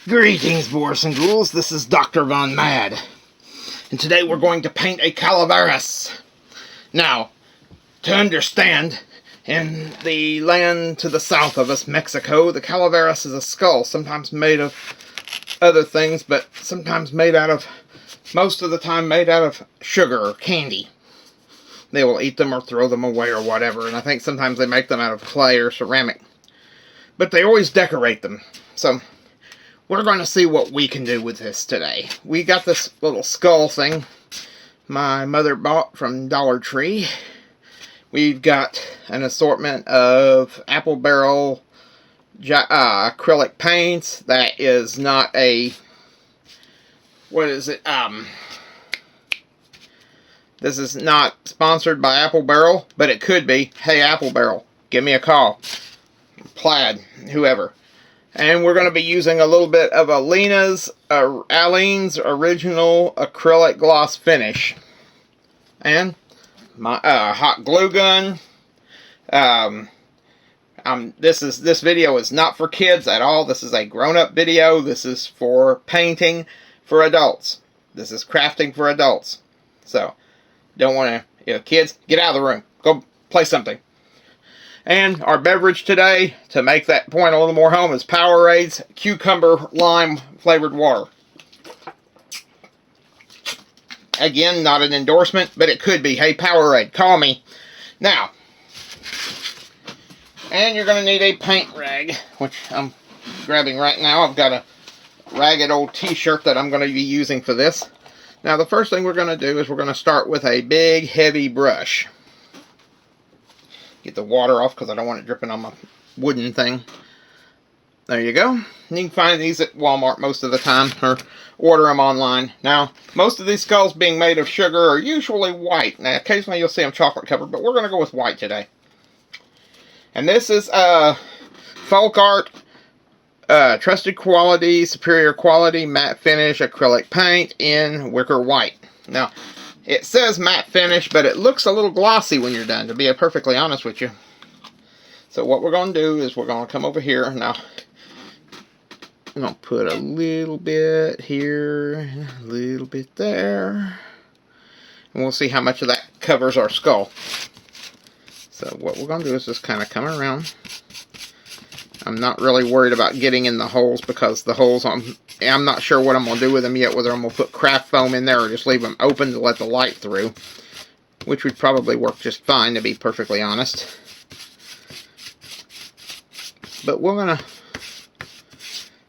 Greetings, Boris and Ghouls. This is Dr. Von Mad. And today we're going to paint a Calaveras. Now, to understand, in the land to the south of us, Mexico, the Calaveras is a skull, sometimes made of other things, but sometimes made out of, most of the time made out of sugar or candy. They will eat them or throw them away or whatever, and I think sometimes they make them out of clay or ceramic. But they always decorate them, so we're going to see what we can do with this today. We got this little skull thing my mother bought from Dollar Tree. We've got an assortment of apple barrel acrylic paints. That is not a... What is it? This is not sponsored by Apple Barrel, but it could be. Hey, Apple Barrel, give me a call. Plaid, whoever. And we're going to be using a little bit of Aleene's original acrylic gloss finish. And my hot glue gun. This video is not for kids at all. This is a grown-up video. This is for painting for adults. This is crafting for adults. So, don't want to, kids, get out of the room. Go play something. And our beverage today, to make that point a little more home, is Powerade's Cucumber Lime Flavored Water. Again, not an endorsement, but it could be. Hey, Powerade, call me. Now, and you're going to need a paint rag, which I'm grabbing right now. I've got a ragged old t-shirt that I'm going to be using for this. Now, the first thing we're going to do is we're going to start with a big, heavy brush. Get the water off because I don't want it dripping on my wooden thing. There you go. You can find these at Walmart most of the time, or order them online. Now, most of these skulls being made of sugar are usually white. Now, occasionally you'll see them chocolate covered, but we're going to go with white today. And this is Folk Art Trusted Quality, Superior Quality, Matte Finish Acrylic Paint in Wicker White. Now, it says matte finish, but it looks a little glossy when you're done, to be perfectly honest with you. So what we're going to do is we're going to come over here. Now, I'm going to put a little bit here, a little bit there. And we'll see how much of that covers our skull. So what we're going to do is just kind of come around. I'm not really worried about getting in the holes, because the holes, I'm not sure what I'm going to do with them yet, whether I'm going to put craft foam in there or just leave them open to let the light through, which would probably work just fine, to be perfectly honest. But we're going to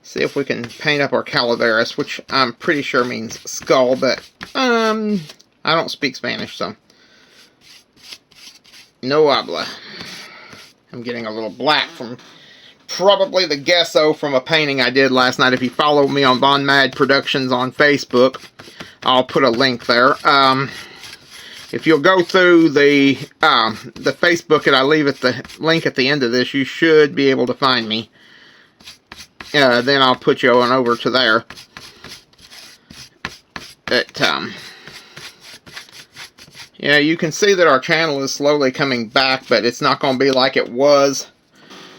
see if we can paint up our Calaveras, which I'm pretty sure means skull, but I don't speak Spanish, so no habla. I'm getting a little black from probably the gesso from a painting I did last night. If you follow me on Von Mad Productions on Facebook, I'll put a link there. If you'll go through the Facebook that I leave at the link at the end of this, you should be able to find me. Then I'll put you on over to there. Yeah, you can see that our channel is slowly coming back, but it's not going to be like it was.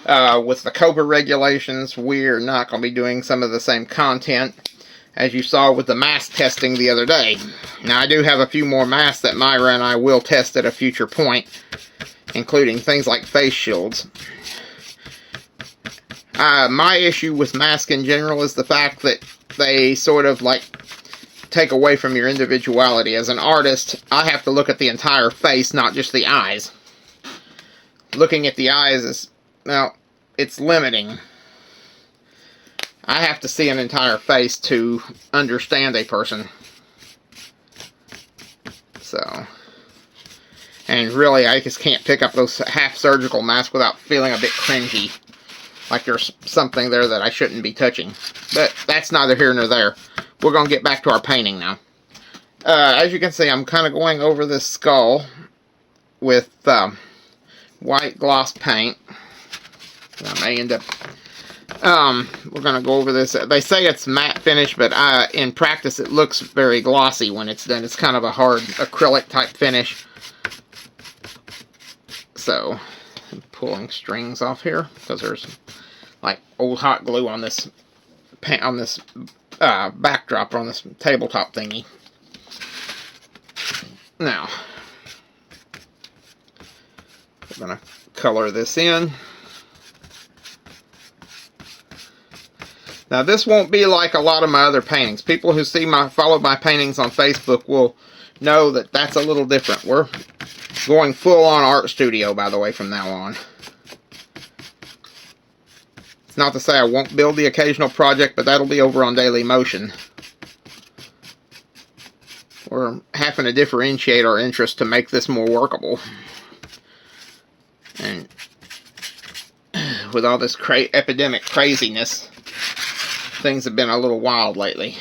With the COPA regulations, we're not going to be doing some of the same content as you saw with the mask testing the other day. Now, I do have a few more masks that Myra and I will test at a future point, including things like face shields. My issue with masks in general is the fact that they sort of like take away from your individuality. As an artist, I have to look at the entire face, not just the eyes. Looking at the eyes is, well, it's limiting. I have to see an entire face to understand a person. So, and really, I just can't pick up those half-surgical masks without feeling a bit cringy. Like there's something there that I shouldn't be touching. But that's neither here nor there. We're going to get back to our painting now. As you can see, I'm kind of going over this skull with white gloss paint. I may end up, we're going to go over this. They say it's matte finish, but in practice it looks very glossy when it's done. It's kind of a hard acrylic type finish. So, I'm pulling strings off here, because there's like old hot glue on this backdrop on this tabletop thingy. Now, I'm going to color this in. Now this won't be like a lot of my other paintings. People who follow my paintings on Facebook will know that that's a little different. We're going full on art studio, by the way, from now on. It's not to say I won't build the occasional project, but that'll be over on Daily Motion. We're having to differentiate our interests to make this more workable. And with all this epidemic craziness, things have been a little wild lately.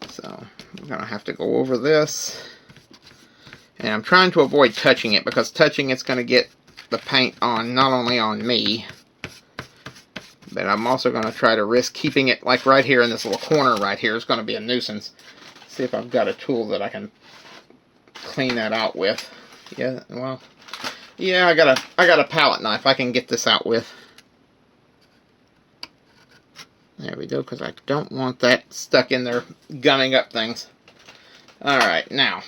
So, I'm going to have to go over this. And I'm trying to avoid touching it, because touching it's going to get the paint on, not only on me, but I'm also going to try to risk keeping it like right here in this little corner right here. It's going to be a nuisance. See if I've got a tool that I can clean that out with. Yeah, well, yeah, I got a palette knife I can get this out with. There we go, because I don't want that stuck in there gumming up things. Alright, now.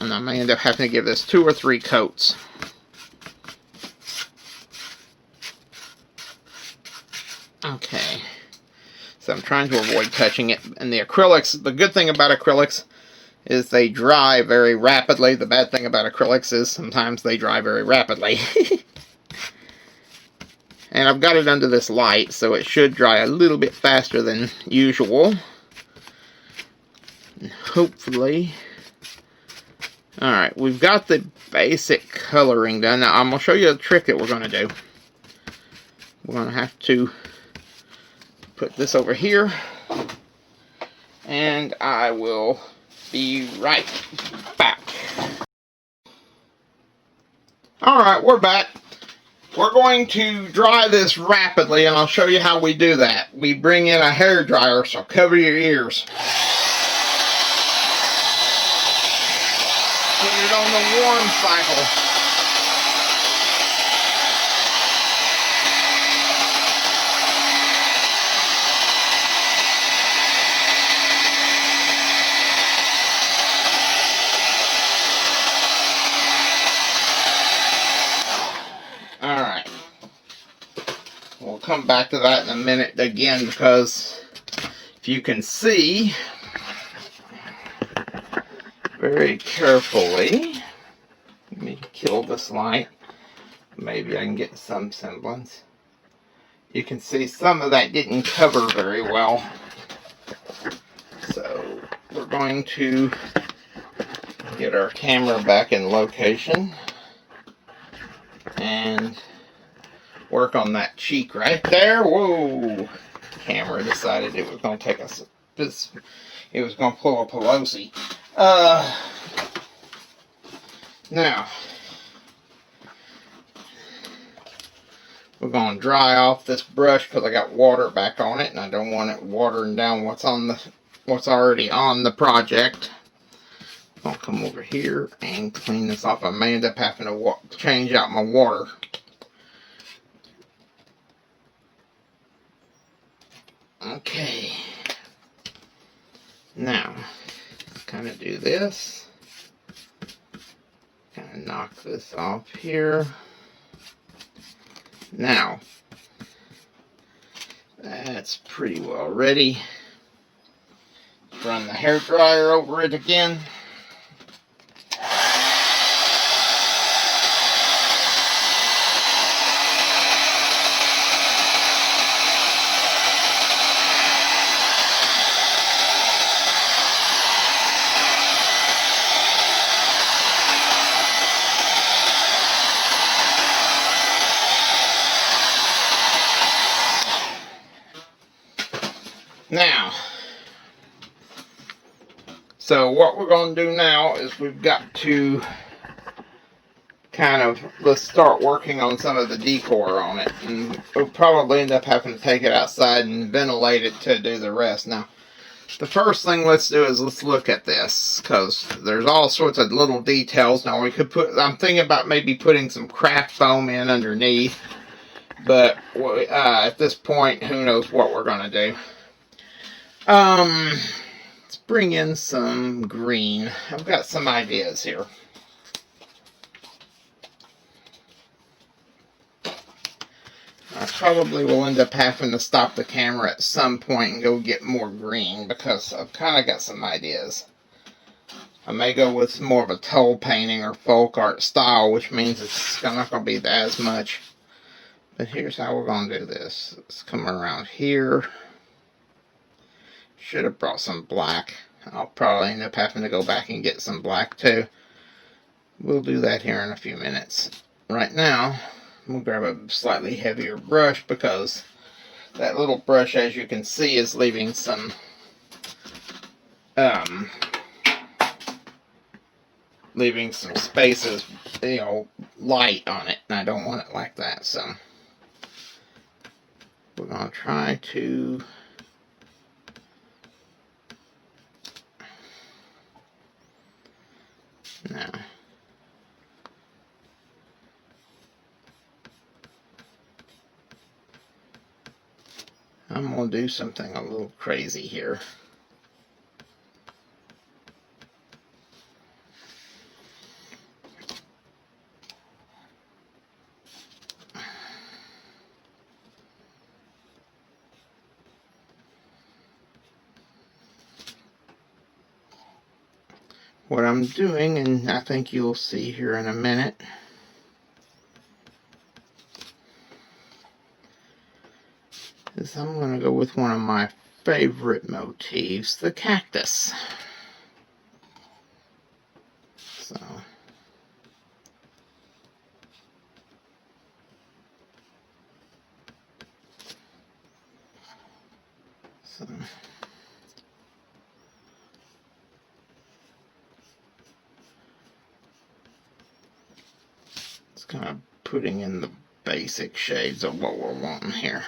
And I may end up having to give this 2 or 3 coats. Okay. So I'm trying to avoid touching it. And the acrylics, the good thing about acrylics is they dry very rapidly. The bad thing about acrylics is sometimes they dry very rapidly. And I've got it under this light, so it should dry a little bit faster than usual. And hopefully. Alright, we've got the basic coloring done. Now, I'm going to show you a trick that we're going to do. We're going to have to put this over here. And I will be right back. Alright, we're back. We're going to dry this rapidly, and I'll show you how we do that. We bring in a hair dryer, so cover your ears. Put it on the warm cycle. Alright. We'll come back to that in a minute again, because if you can see very carefully, let me kill this light, maybe I can get some semblance. You can see some of that didn't cover very well, so we're going to get our camera back in location and work on that cheek right there. Whoa! Camera decided it was going to take us. It was going to pull a Pelosi. Now we're going to dry off this brush because I got water back on it, and I don't want it watering down what's already on the project. I'll come over here and clean this off. I may end up having to change out my water. Okay. Now, kind of do this. Kind of knock this off here. Now, that's pretty well ready. Run the hair dryer over it again. Now, so what we're going to do now is we've got to let's start working on some of the decor on it. And we'll probably end up having to take it outside and ventilate it to do the rest. Now, the first thing let's do is let's look at this, because there's all sorts of little details. Now we could I'm thinking about maybe putting some craft foam in underneath, but at this point, who knows what we're going to do. Let's bring in some green. I've got some ideas here. I probably will end up having to stop the camera at some point and go get more green, because I've kind of got some ideas. I may go with more of a toll painting or folk art style, which means it's not going to be as much. But here's how we're going to do this. Let's come around here. Should have brought some black. I'll probably end up having to go back and get some black too. We'll do that here in a few minutes. Right now, I'm going to grab a slightly heavier brush, because that little brush, as you can see, is leaving some spaces, light on it, and I don't want it like that. So we're going to try to now. I'm going to do something a little crazy here. What I'm doing, and I think you'll see here in a minute, is I'm going to go with one of my favorite motifs, the cactus. So it's kind of putting in the basic shades of what we're wanting here.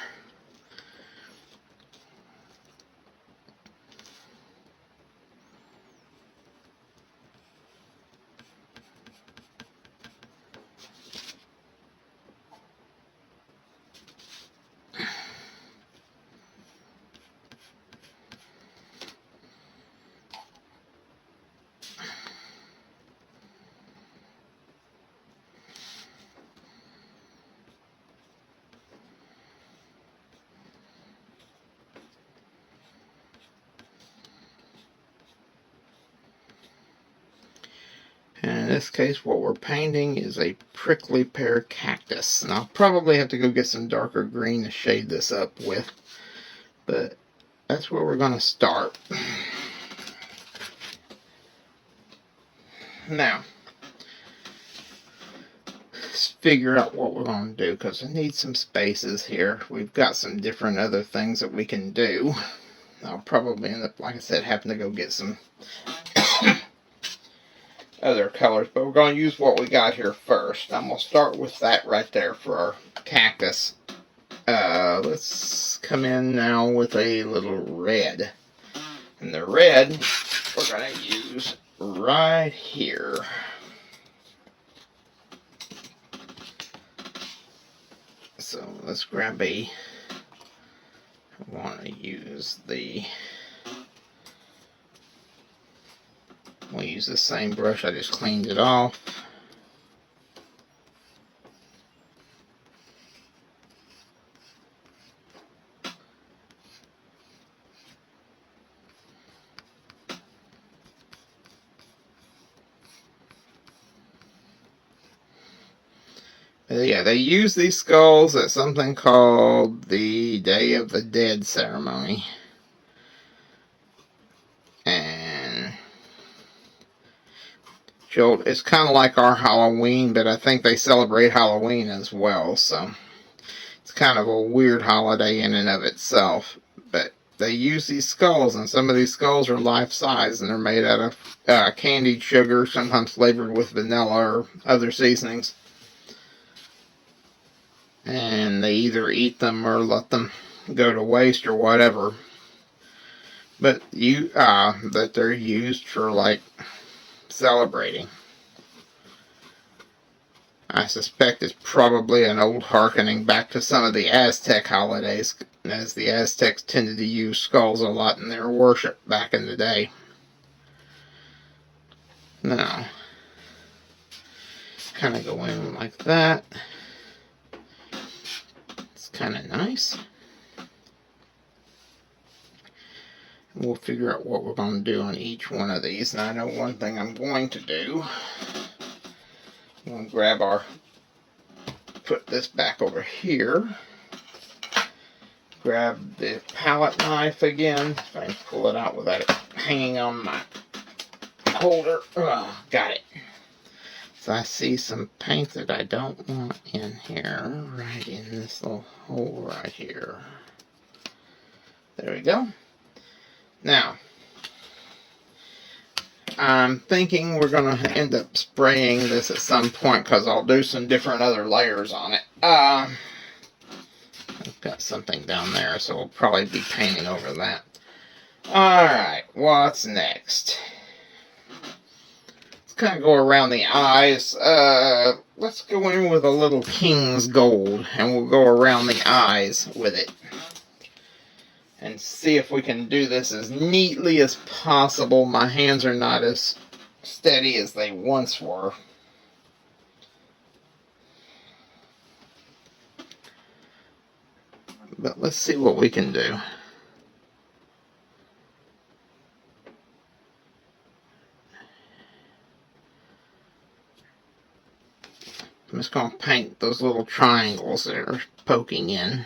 And in this case, what we're painting is a prickly pear cactus. And I'll probably have to go get some darker green to shade this up with. But that's where we're going to start. Now, let's figure out what we're going to do, because I need some spaces here. We've got some different other things that we can do. I'll probably end up, like I said, having to go get some other colors, but we're going to use what we got here first. I'm going to start with that right there for our cactus. Let's come in now with a little red. And the red we're going to use right here. So let's grab I want to use we'll use the same brush, I just cleaned it off. Yeah, they use these skulls at something called the Day of the Dead ceremony. And it's kind of like our Halloween, but I think they celebrate Halloween as well, so it's kind of a weird holiday in and of itself. But they use these skulls, and some of these skulls are life-size, and they're made out of candied sugar, sometimes flavored with vanilla or other seasonings. And they either eat them or let them go to waste or whatever. but that they're used for like celebrating. I suspect it's probably an old harkening back to some of the Aztec holidays, as the Aztecs tended to use skulls a lot in their worship back in the day. Now, kind of go in like that. It's kind of nice. We'll figure out what we're going to do on each one of these. And I know one thing I'm going to do. I'm going to grab put this back over here. Grab the palette knife again. If I can pull it out without it hanging on my holder. Got it. So I see some paint that I don't want in here. Right in this little hole right here. There we go. Now, I'm thinking we're going to end up spraying this at some point because I'll do some different other layers on it. I've got something down there, so we'll probably be painting over that. Alright, what's next? Let's kind of go around the eyes. Let's go in with a little King's Gold, and we'll go around the eyes with it. And see if we can do this as neatly as possible. My hands are not as steady as they once were. But let's see what we can do. I'm just going to paint those little triangles that are poking in.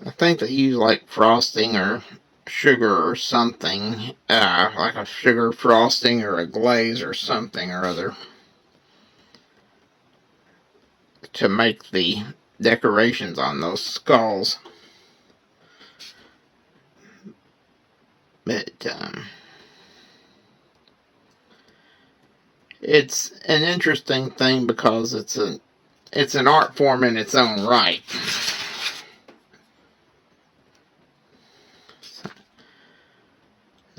I think they use like frosting or sugar or something, like a sugar frosting or a glaze or something or other, to make the decorations on those skulls. But it's an interesting thing because it's an art form in its own right.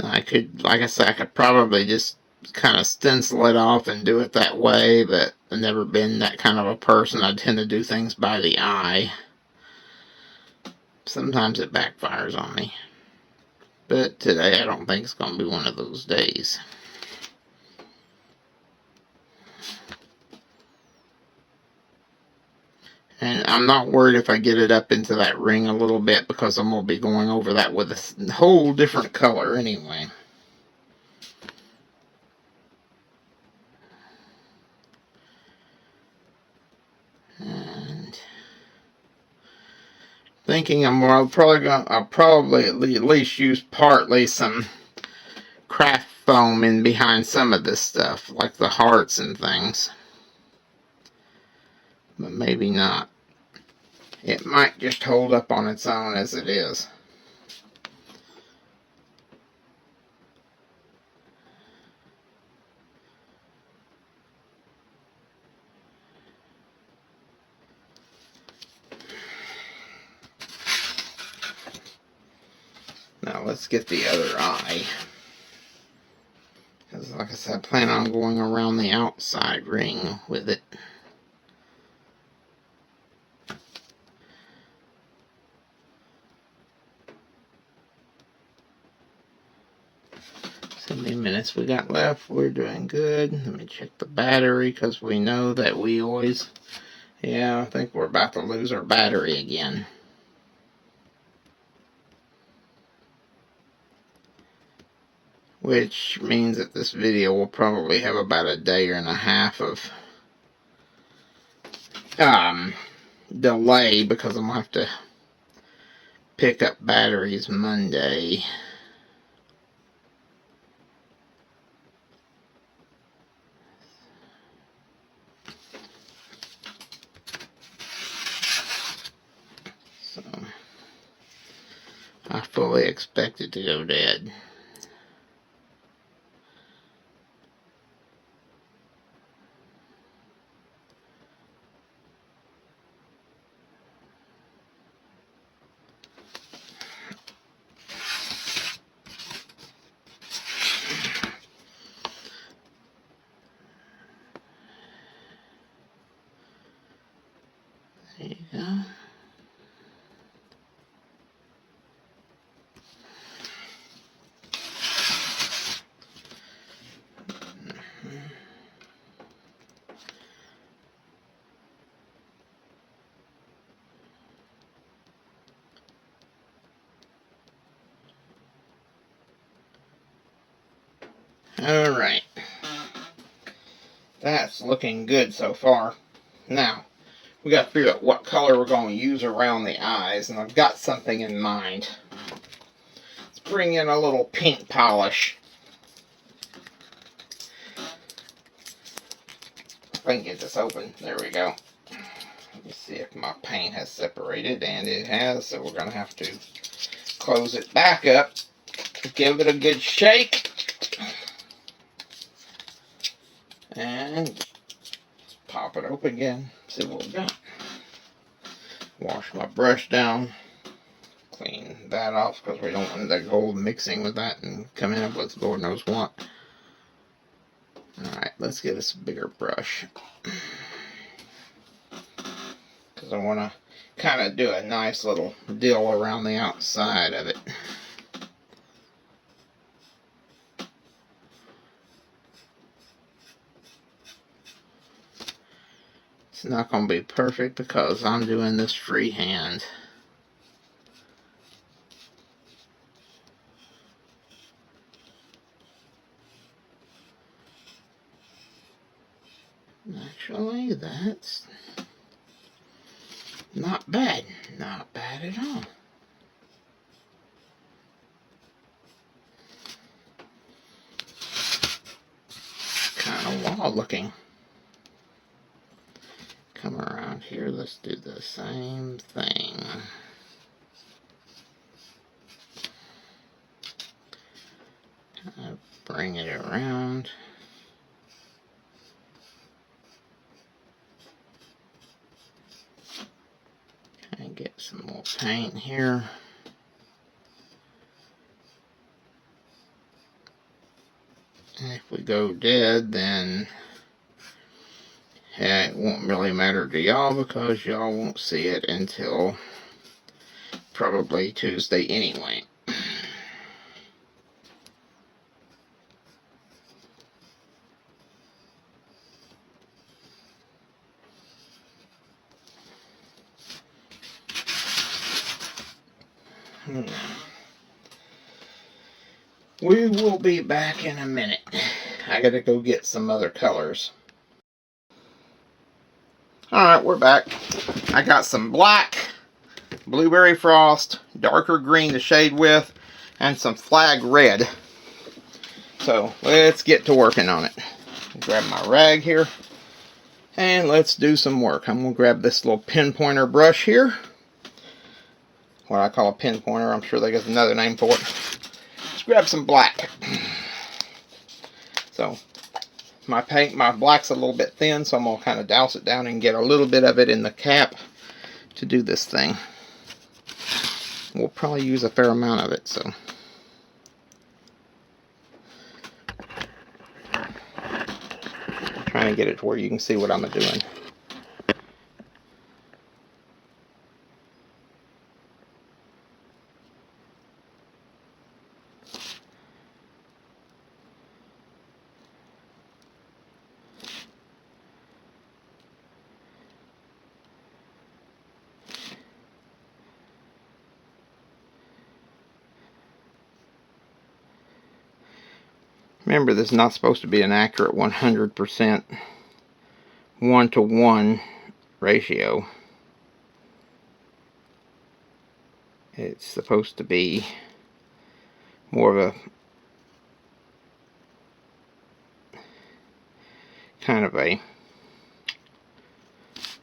I could, like I said, I could probably just kind of stencil it off and do it that way, but I've never been that kind of a person. I tend to do things by the eye. Sometimes it backfires on me. But today I don't think it's going to be one of those days. And I'm not worried if I get it up into that ring a little bit, because I'm going to be going over that with a whole different color anyway. And thinking I'll probably at least use partly some craft foam in behind some of this stuff, like the hearts and things. But maybe not. It might just hold up on its own as it is. Now let's get the other eye. Because like I said, I plan on going around the outside ring with it. How many minutes we got left? We're doing good. Let me check the battery, because we know that we always... Yeah, I think we're about to lose our battery again. Which means that this video will probably have about a day and a half of delay, because I'm going to have to pick up batteries Monday. So I fully expect it to go dead. Alright. That's looking good so far. Now, we got to figure out what color we're going to use around the eyes, and I've got something in mind. Let's bring in a little paint polish. If I can get this open. There we go. Let me see if my paint has separated, and it has, so we're going to have to close it back up. Give it a good shake. And pop it open again. See what we got. Wash my brush down. Clean that off because we don't want the gold mixing with that and coming up with Lord knows what. Alright, let's get us a bigger brush. Because I want to kind of do a nice little deal around the outside of it. It's not going to be perfect because I'm doing this freehand. Actually, that's not bad. Not bad at all. Kind of wild looking. Come around here, let's do the same thing. Bring it around. And get some more paint here. And if we go dead, then it won't really matter to y'all because y'all won't see it until probably Tuesday anyway. We will be back in a minute. I gotta go get some other colors. Alright, we're back. I got some black, blueberry frost, darker green to shade with, and some flag red. So let's get to working on it. Grab my rag here, and let's do some work. I'm going to grab this little pinpointer brush here. What I call a pinpointer, I'm sure they got another name for it. Let's grab some black. So my black's a little bit thin, so I'm going to kind of douse it down and get a little bit of it in the cap to do this thing. We'll probably use a fair amount of it, so. Trying to get it to where you can see what I'm doing. Remember, this is not supposed to be an accurate 100% 1-to-1 ratio. It's supposed to be more of a kind of a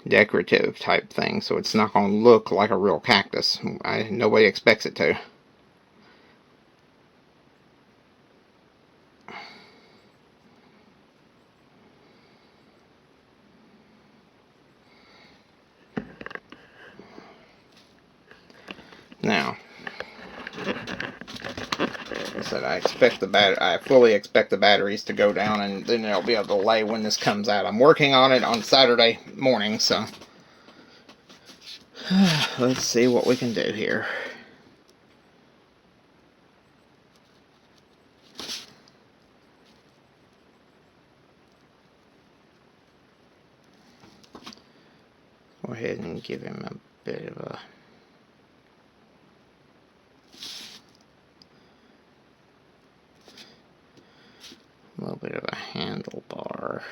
decorative type thing, so it's not going to look like a real cactus. Nobody expects it to. Now, like I said, I fully expect the batteries to go down, and then there'll be a delay when this comes out. I'm working on it on Saturday morning, so let's see what we can do here. Go ahead and give him a bit of a A little bit of a handlebar.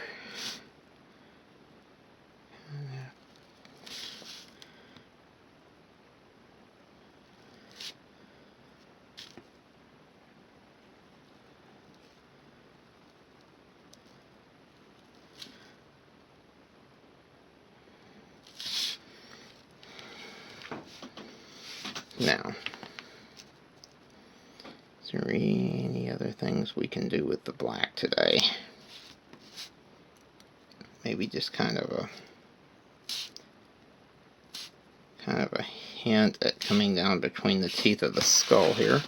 Now, is there any other things we can do with the black today? Maybe just kind of a hint at coming down between the teeth of the skull here.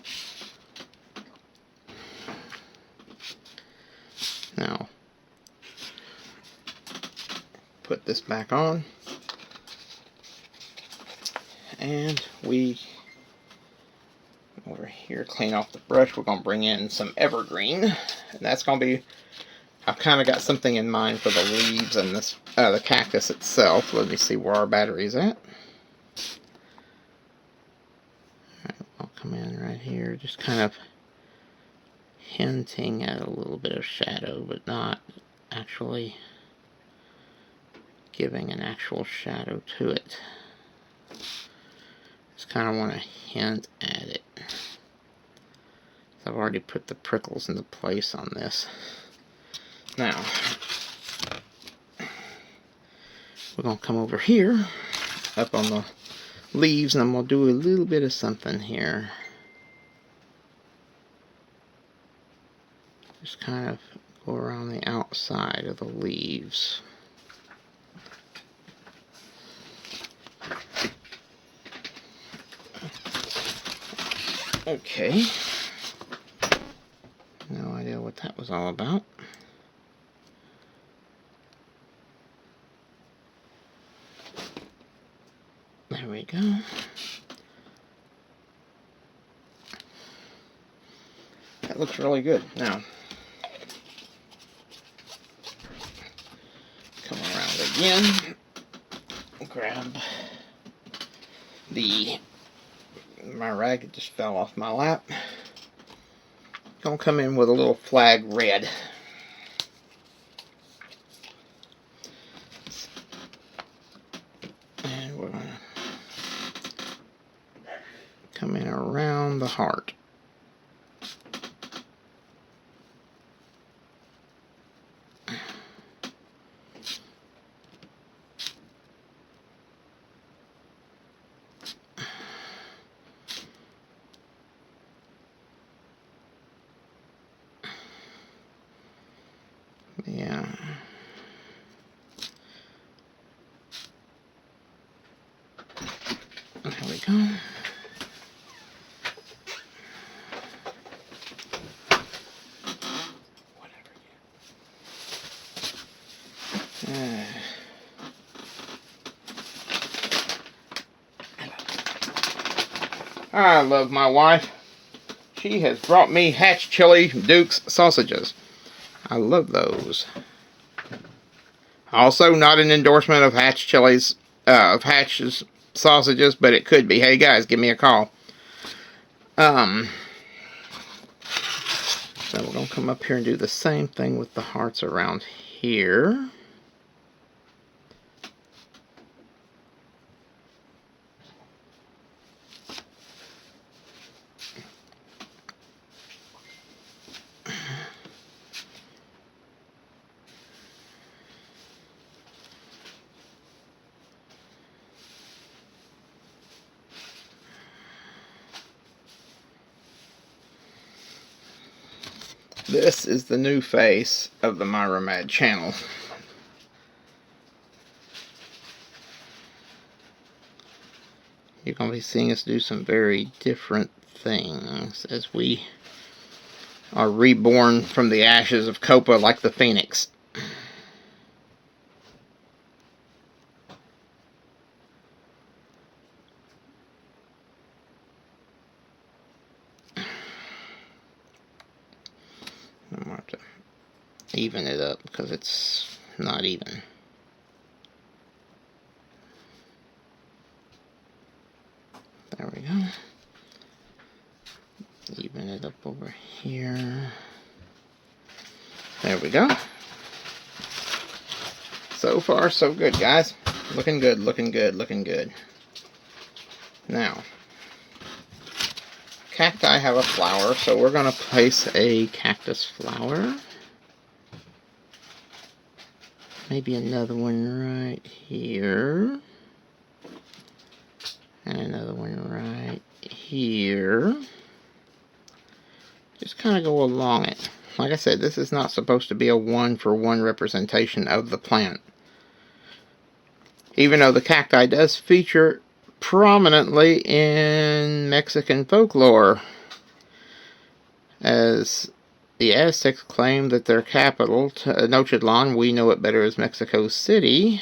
Now, put this back on, and we over here clean off the brush. We're going to bring in some evergreen, and that's going to be, I've kind of got something in mind for the leaves and this the cactus itself. Let me see where our battery's at. Alright, I'll come in right here, just kind of hinting at a little bit of shadow, but not actually giving an actual shadow to it. Just kind of want to hint at it. I've already put the prickles into place on this. Now, we're going to come over here, up on the leaves, and I'm going to do a little bit of something here. Just kind of go around the outside of the leaves. Okay. No idea what that was all about. There we go. That looks really good. Now, come around again. Grab my rag just fell off my lap. Gonna come in with a little flag red. And we're gonna come in around the heart. Yeah. There we go. I love my wife. She has brought me Hatch Chili Duke's sausages. I love those. Also, not an endorsement of Hatch Chili's, of Hatch's sausages, but it could be. Hey guys, give me a call. So we're going to come up here and do the same thing with the hearts around here. This is the new face of the Myra Mad channel. You're going to be seeing us do some very different things as we are reborn from the ashes of Copa like the phoenix. I'm going to have to even it up because it's not even. There we go. Even it up over here. There we go. So far, so good, guys. Looking good, looking good, looking good. Now, cacti have a flower, so we're going to place a cactus flower. Maybe another one right here. And another one right here. Just kind of go along it. Like I said, this is not supposed to be a one-for-one representation of the plant. Even though the cacti does feature prominently in Mexican folklore, as the Aztecs claimed that their capital, Tenochtitlan, we know it better as Mexico City,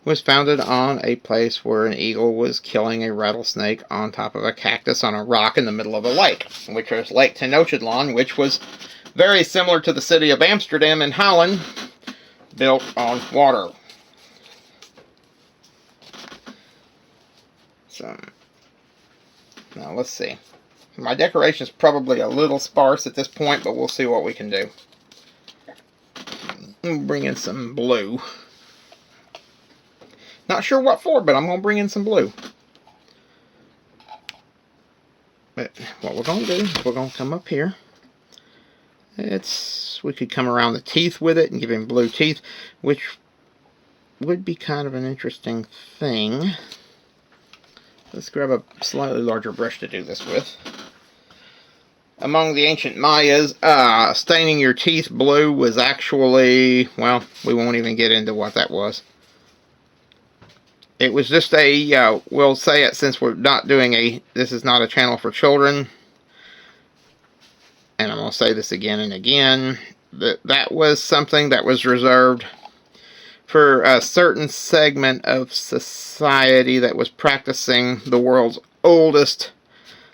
was founded on a place where an eagle was killing a rattlesnake on top of a cactus on a rock in the middle of a lake, which was Lake Tenochtitlan, which was very similar to the city of Amsterdam in Holland, built on water. So, now let's see. My decoration is probably a little sparse at this point, but we'll see what we can do. I'm bring in some blue. Not sure what for, but I'm going to bring in some blue. But what we're going to do is we're going to come up here. We could come around the teeth with it and give him blue teeth, which would be kind of an interesting thing. Let's grab a slightly larger brush to do this with. Among the ancient Mayas, staining your teeth blue was actually, well, we won't even get into what that was. It was just we'll say it since we're not doing this is not a channel for children. And I'm going to say this again and again. That was something that was reserved for a certain segment of society that was practicing the world's oldest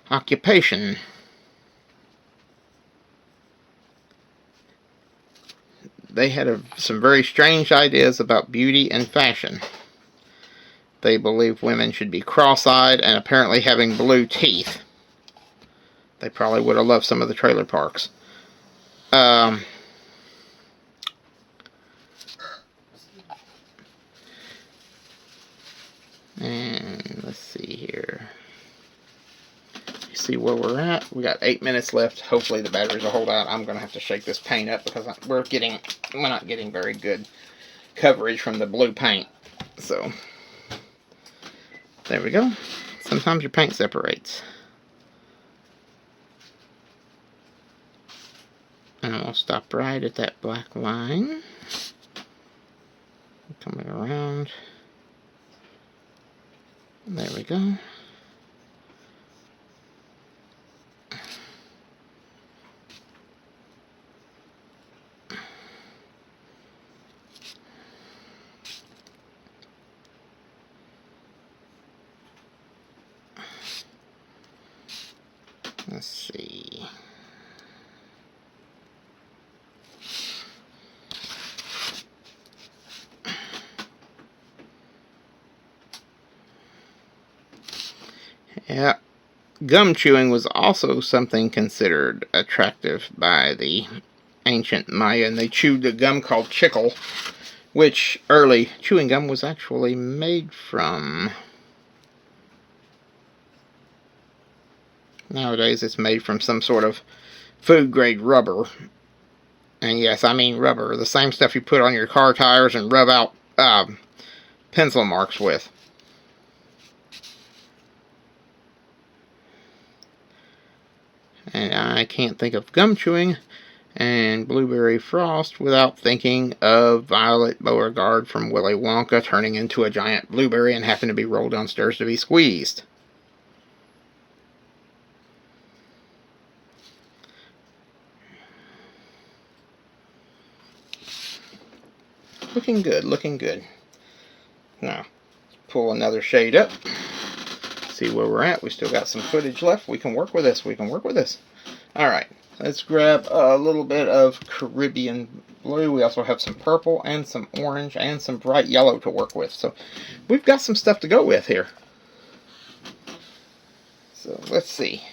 occupation. They had some very strange ideas about beauty and fashion. They believed women should be cross-eyed and apparently having blue teeth. They probably would have loved some of the trailer parks. And let's see here. You see where we're at? We got 8 minutes left. Hopefully the batteries will hold out. I'm going to have to shake this paint up because we're not getting very good coverage from the blue paint. So, there we go. Sometimes your paint separates. And we'll stop right at that black line. Coming around. There we go. Let's see. Yeah, gum chewing was also something considered attractive by the ancient Maya, and they chewed the gum called chicle, which early chewing gum was actually made from. Nowadays it's made from some sort of food-grade rubber. And yes, I mean rubber, the same stuff you put on your car tires and rub out pencil marks with. And I can't think of gum chewing and blueberry frost without thinking of Violet Beauregarde from Willy Wonka turning into a giant blueberry and having to be rolled downstairs to be squeezed. Looking good, looking good. Now, pull another shade up. See where we're at. We still got some footage left. We can work with this. We can work with this. Alright, let's grab a little bit of Caribbean blue. We also have some purple and some orange and some bright yellow to work with. So we've got some stuff to go with here. So let's see.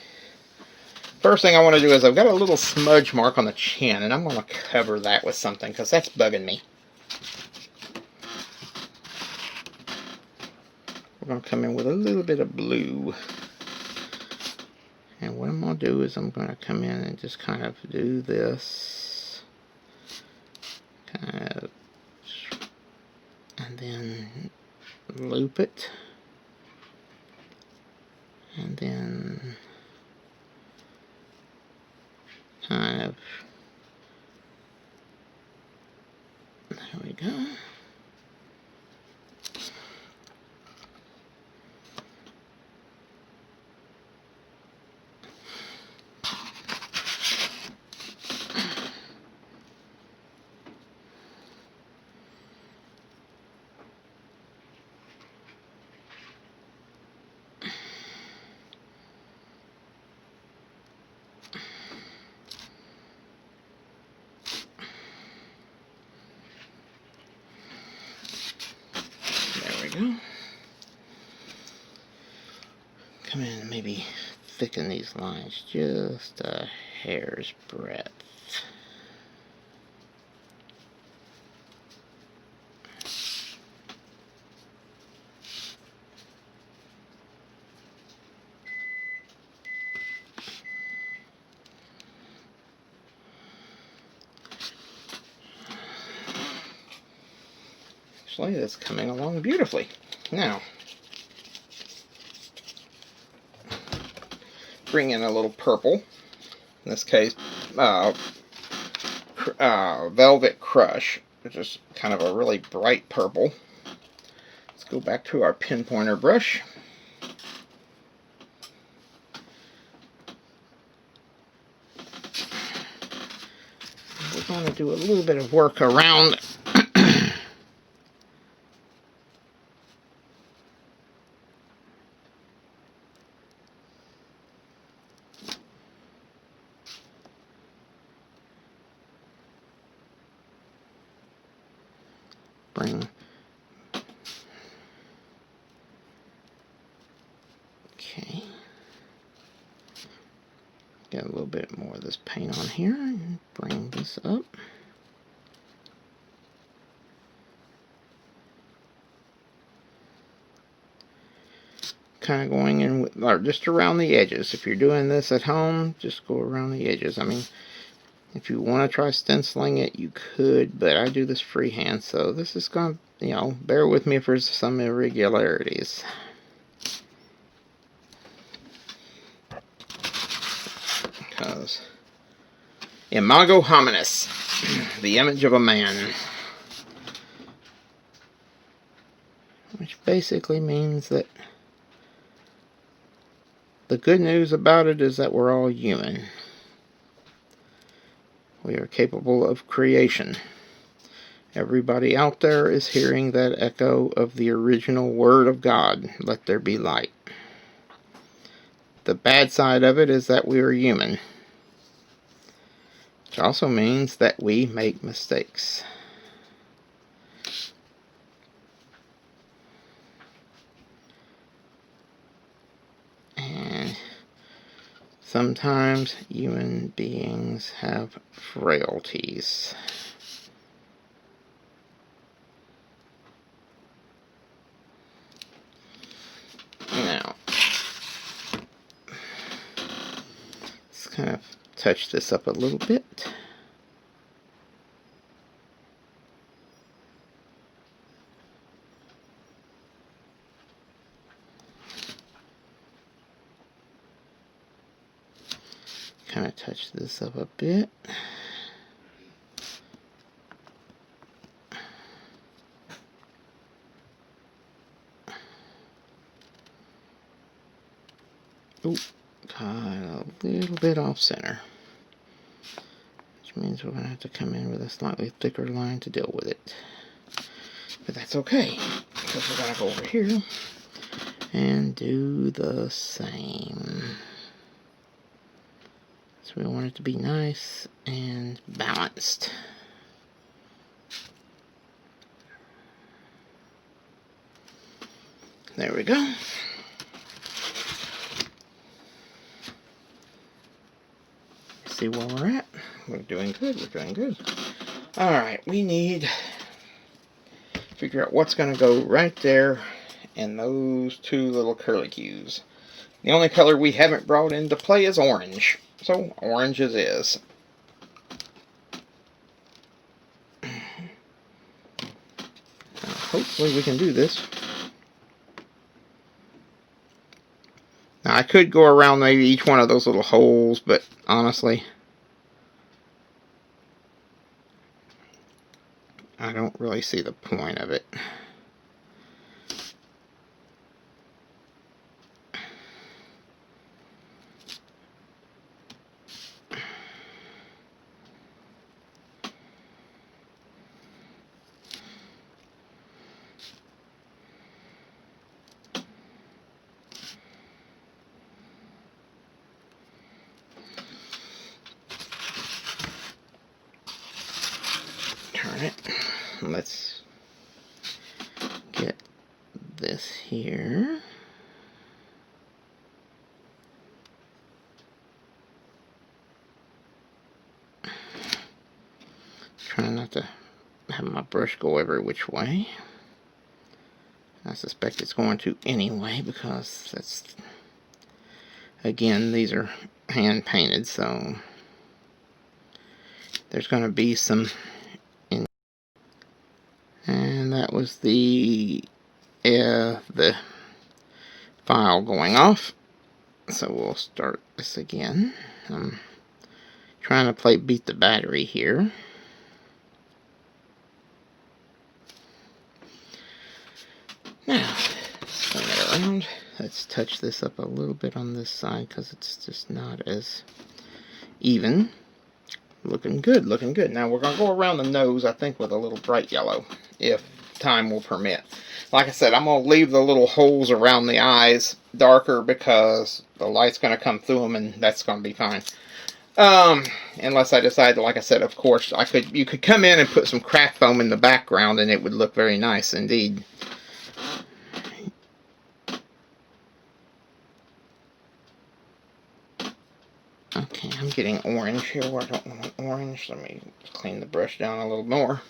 first thing I want to do is I've got a little smudge mark on the chin, and I'm going to cover that with something because that's bugging me. We're going to come in with a little bit of blue. And what I'm going to do is I'm going to come in and just kind of do this. Kind of, and then loop it. And then kind of, there we go. Go. Come in and maybe thicken these lines just a hair's breadth. Actually, that's coming along beautifully. Now, bring in a little purple. In this case, Velvet Crush, which is kind of a really bright purple. Let's go back to our pinpointer brush. We're going to do a little bit of work around okay. Get a little bit more of this paint on here and bring this up. Kind of going in with, or just around the edges. If you're doing this at home, just go around the edges. I mean, if you want to try stenciling it, you could, but I do this freehand, so this is going to, you know, bear with me if there's some irregularities. Because imago hominis, the image of a man, which basically means that the good news about it is that we're all human. We are capable of creation. Everybody out there is hearing that echo of the original Word of God, let there be light. The bad side of it is that we are human, which also means that we make mistakes. And sometimes human beings have frailties. Now, let's kind of touch this up a little bit. Kind of touch this up a bit. Ooh, got a little bit off center, which means we're going to have to come in with a slightly thicker line to deal with it. But that's okay, because we're going to go over here and do the same. So we want it to be nice and balanced. There we go. see where we're at. We're doing good. We're doing good. Alright, we need to figure out what's going to go right there in those two little curlicues. The only color we haven't brought into play is orange. So, orange as is. Hopefully we can do this. Now, I could go around maybe each one of those little holes, but honestly, I don't really see the point of it. Alright, let's get this here. Trying not to have my brush go every which way. I suspect it's going to anyway, because that's, again, these are hand painted, so there's going to be some in. And that was the file going off. So we'll start this again. I'm trying to beat the battery here. Now, swing it around. Let's touch this up a little bit on this side because it's just not as even. Looking good, looking good. Now we're going to go around the nose, I think, with a little bright yellow, if time will permit. Like I said, I'm going to leave the little holes around the eyes darker because the light's going to come through them, and that's going to be fine. Unless I decide, like I said, of course, you could come in and put some craft foam in the background, and it would look very nice indeed. Okay, I'm getting orange here where I don't want orange. Let me clean the brush down a little more.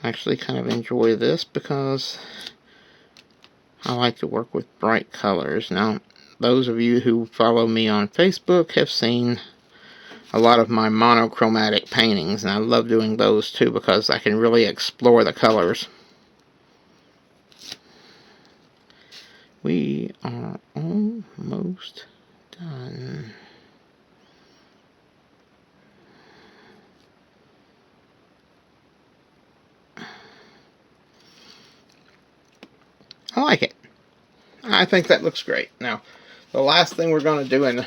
I actually kind of enjoy this because I like to work with bright colors. Now, those of you who follow me on Facebook have seen a lot of my monochromatic paintings, and I love doing those too because I can really explore the colors. We are almost done. I like it. I think that looks great. Now, the last thing we're going to do, and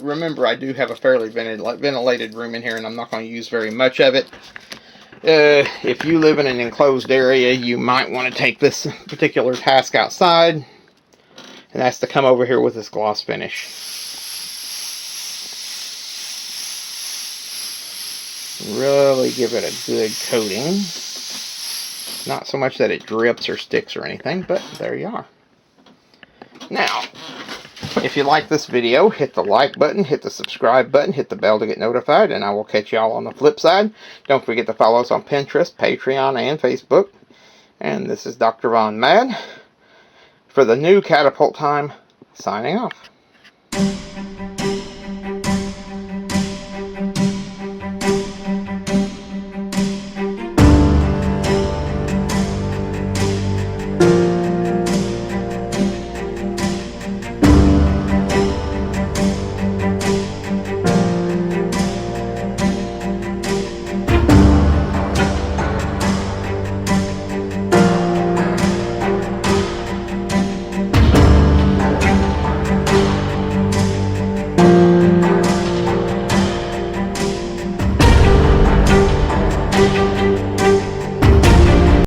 remember I do have a fairly ventilated room in here, and I'm not going to use very much of it. If you live in an enclosed area, you might want to take this particular task outside, and that's to come over here with this gloss finish. Really give it a good coating. Not so much that it drips or sticks or anything, but there you are. Now, if you like this video, hit the like button, hit the subscribe button, hit the bell to get notified, and I will catch y'all on the flip side. Don't forget to follow us on Pinterest, Patreon, and Facebook. And this is Dr. Von Mad for the new Catapult Time, signing off.